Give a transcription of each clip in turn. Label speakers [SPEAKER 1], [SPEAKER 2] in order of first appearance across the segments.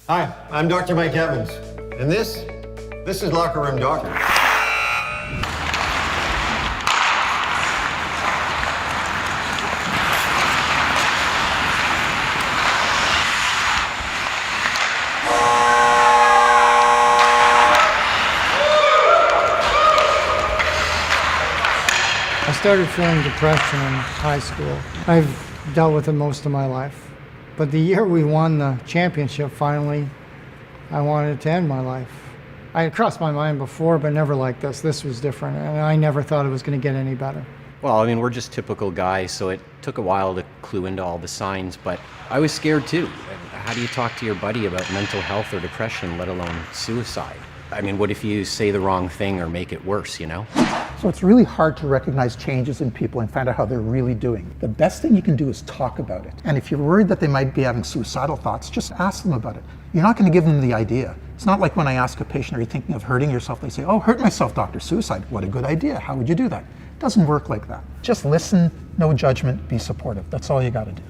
[SPEAKER 1] Hi, I'm Dr. Mike Evans, and this is Locker Room Doctor.
[SPEAKER 2] I started feeling depression in high school. I've dealt with it most of my life. But the year we won the championship, finally, I wanted to end my life. I had crossed my mind before, but never like this. This was different, and I never thought it was going to get any better.
[SPEAKER 3] Well, I mean, we're just typical guys, so it took a while to clue into all the signs, but I was scared too. How do you talk to your buddy about mental health or depression, let alone suicide? I mean, what if you say the wrong thing or make it worse, you know?
[SPEAKER 4] So it's really hard to recognize changes in people and find out how they're really doing. The best thing you can do is talk about it. And if you're worried that they might be having suicidal thoughts, just ask them about it. You're not going to give them the idea. It's not like when I ask a patient, are you thinking of hurting yourself? They say, oh, hurt myself, doctor, suicide. What a good idea. How would you do that? It doesn't work like that. Just listen, no judgment, be supportive. That's all you got to do.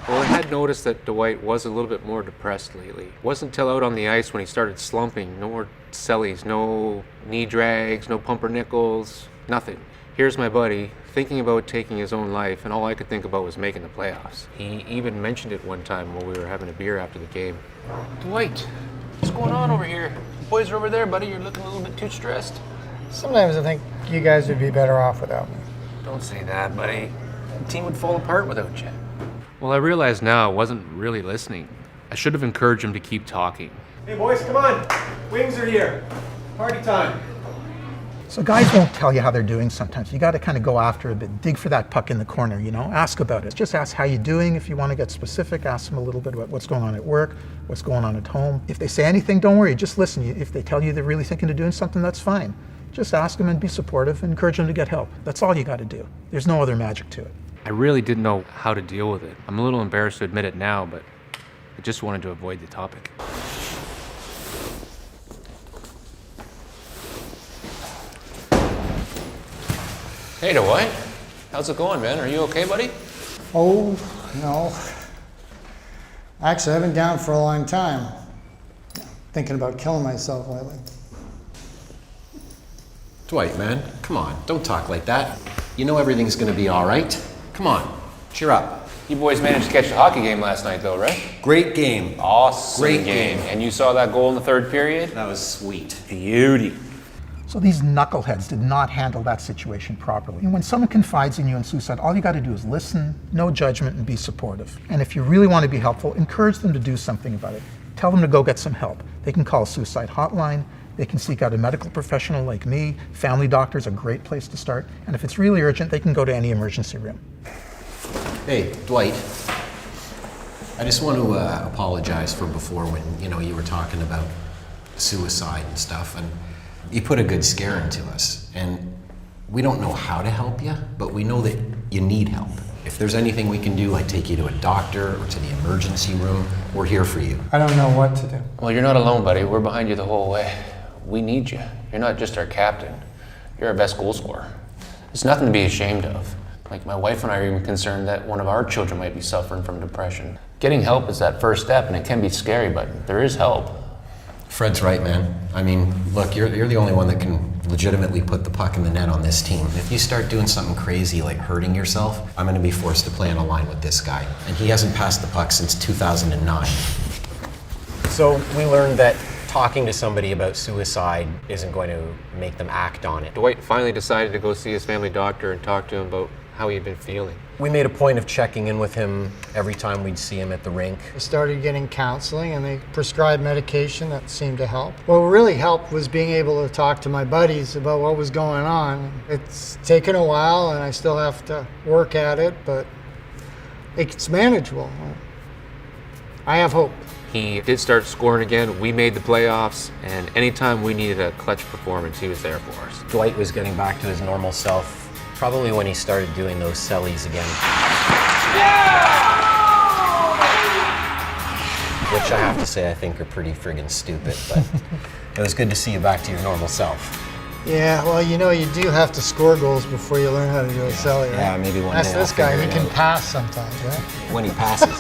[SPEAKER 5] Well, I had noticed that Dwight was a little bit more depressed lately. It wasn't until out on the ice when he started slumping. No more sellies, no knee drags, no pumpernickels, nothing. Here's my buddy thinking about taking his own life, and all I could think about was making the playoffs. He even mentioned it one time while we were having a beer after the game. Dwight, what's going on over here? Boys are over there, buddy. You're looking a little bit too stressed.
[SPEAKER 2] Sometimes I think you guys would be better off without me.
[SPEAKER 5] Don't say that, buddy. The team would fall apart without you. Well, I realize now I wasn't really listening. I should have encouraged him to keep talking.
[SPEAKER 6] Hey boys, come on. Wings are here. Party time.
[SPEAKER 4] So guys won't tell you how they're doing sometimes. You got to kind of go after a bit, dig for that puck in the corner, you know, ask about it. Just ask how you doing. If you want to get specific, ask them a little bit about what's going on at work, what's going on at home. If they say anything, don't worry, just listen. If they tell you they're really thinking of doing something, that's fine. Just ask them and be supportive and encourage them to get help. That's all you got to do. There's no other magic to it.
[SPEAKER 5] I really didn't know how to deal with it. I'm a little embarrassed to admit it now, but I just wanted to avoid the topic. Hey, Dwight. How's it going, man? Are you okay, buddy?
[SPEAKER 2] Oh, no. Actually, I've been down for a long time. Thinking about killing myself lately.
[SPEAKER 3] Dwight, man, come on, don't talk like that. You know everything's gonna be all right. Come on, cheer up.
[SPEAKER 5] You boys managed to catch the hockey game last night, though, right?
[SPEAKER 3] Great game.
[SPEAKER 5] Awesome
[SPEAKER 3] Great
[SPEAKER 5] game.
[SPEAKER 3] game.
[SPEAKER 5] And you saw that goal in the third period?
[SPEAKER 3] That was sweet.
[SPEAKER 5] Beauty.
[SPEAKER 4] So these knuckleheads did not handle that situation properly. And when someone confides in you in suicide, all you got to do is listen, no judgment, and be supportive. And if you really want to be helpful, encourage them to do something about it. Tell them to go get some help. They can call a suicide hotline. They can seek out a medical professional like me. Family doctor is a great place to start. And if it's really urgent, they can go to any emergency room.
[SPEAKER 3] Hey, Dwight. I just want to apologize for before when, you were talking about suicide and stuff, and you put a good scare into us. And we don't know how to help you, but we know that you need help. If there's anything we can do, like take you to a doctor or to the emergency room, we're here for you.
[SPEAKER 2] I don't know what to do.
[SPEAKER 5] Well, you're not alone, buddy. We're behind you the whole way. We need you. You're not just our captain. You're our best goal scorer. It's nothing to be ashamed of. Like, my wife and I are even concerned that one of our children might be suffering from depression. Getting help is that first step, and it can be scary, but there is help.
[SPEAKER 3] Fred's right, man. I mean, look, you're the only one that can legitimately put the puck in the net on this team. If you start doing something crazy like hurting yourself, I'm going to be forced to play on a line with this guy. And he hasn't passed the puck since 2009.
[SPEAKER 7] So we learned that talking to somebody about suicide isn't going to make them act on it.
[SPEAKER 5] Dwight finally decided to go see his family doctor and talk to him about how he had been feeling.
[SPEAKER 7] We made a point of checking in with him every time we'd see him at the rink.
[SPEAKER 2] I started getting counseling, and they prescribed medication that seemed to help. What really helped was being able to talk to my buddies about what was going on. It's taken a while, and I still have to work at it, but it's manageable. I have hope.
[SPEAKER 5] He did start scoring again. We made the playoffs, and anytime we needed a clutch performance, he was there for us.
[SPEAKER 7] Dwight was getting back to his normal self probably when he started doing those sellies again. Which I have to say I think are pretty friggin' stupid, but it was good to see you back to your normal self.
[SPEAKER 2] Yeah, well, you do have to score goals before you learn how to do a celly, right?
[SPEAKER 7] Yeah, maybe one
[SPEAKER 2] That's
[SPEAKER 7] day
[SPEAKER 2] this
[SPEAKER 7] I'll
[SPEAKER 2] guy,
[SPEAKER 7] figure
[SPEAKER 2] he
[SPEAKER 7] it
[SPEAKER 2] can
[SPEAKER 7] out.
[SPEAKER 2] pass sometimes, right?
[SPEAKER 7] When he passes.